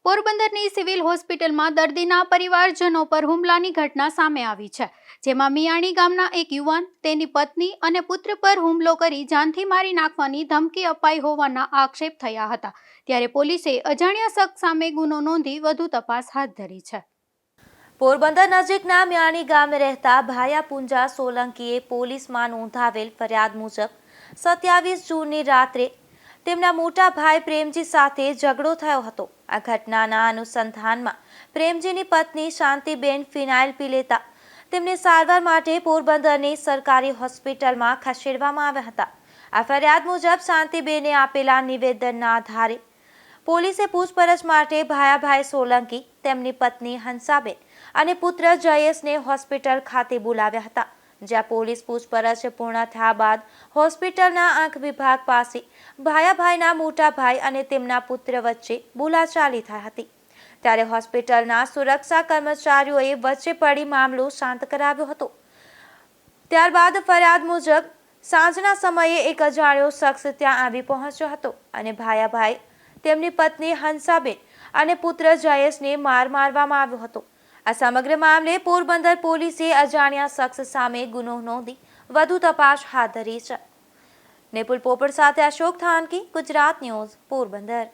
પોરબંદરની સિવિલ હોસ્પિટલમાં દર્દીના પરિવારજનો પર હુમલાની ઘટના સામે આવી છે, જેમાં મિયાણી ગામના એક યુવાન, તેની પત્ની અને પુત્ર પર હુમલો કરી જાનથી મારી નાખવાની ધમકી અપાઈ હોવાના આક્ષેપ થયા હતા. ત્યારે પોલીસે અજાણ્યા શખ્સ સામે ગુનો નોંધી વધુ તપાસ હાથ ધરી છે. પોરબંદર નજીકના મિયાણી ગામે રહેતા ભાયા પૂંજા સોલંકીએ પોલીસમાં નોંધાવેલ ફરિયાદ મુજબ 27 જૂનની રાત્રે તેમના મોટા ભાઈ પ્રેમજી સાથે ઝઘડો થયો હતો. આ ઘટનાના અનુસંધાનમાં પ્રેમજીની પત્ની શાંતિબેન ફિનાઇલ પી લેતા તેમને સારવાર માટે પોરબંદરની સરકારી હોસ્પિટલમાં ખસેડવામાં આવ્યા હતા. આ ફરિયાદ મુજબ શાંતિબેને આપેલા નિવેદનના આધારે પોલીસે પૂછપરછ માટે ભાયાભાઈ સોલંકી, તેમની પત્ની હંસાબેન અને પુત્ર જયેશને હોસ્પિટલ ખાતે બોલાવ્યા હતા. જ્યાં પોલીસ પૂછપરછ પૂર્ણ થયા બાદ હોસ્પિટલના આંખ વિભાગ પાસે ભાયાભાઈના મોટા ભાઈ અને તેમના પુત્ર વચ્ચે બોલાચાલી થઈ હતી. ત્યારે હોસ્પિટલના સુરક્ષા કર્મચારીઓએ વચ્ચે પડી મામલો શાંત કરાવ્યો હતો. ત્યારબાદ ફરિયાદ મુજબ સાંજના સમયે એક અજાણ્યો શખ્સ ત્યાં આવી પહોંચ્યો હતો અને ભાયાભાઈ, તેમની પત્ની હંસાબેન અને પુત્ર જયેશને મારવામાં આવ્યો હતો. આ સમગ્ર મામલે પોરબંદર પોલીસે અજાણ્યા શખ્સ સામે ગુનો નોંધી વધુ તપાસ હાથ ધરી છે. નિપુલ પોપટ સાથે અશોક થાનકી, ગુજરાત ન્યૂઝ, પોરબંદર.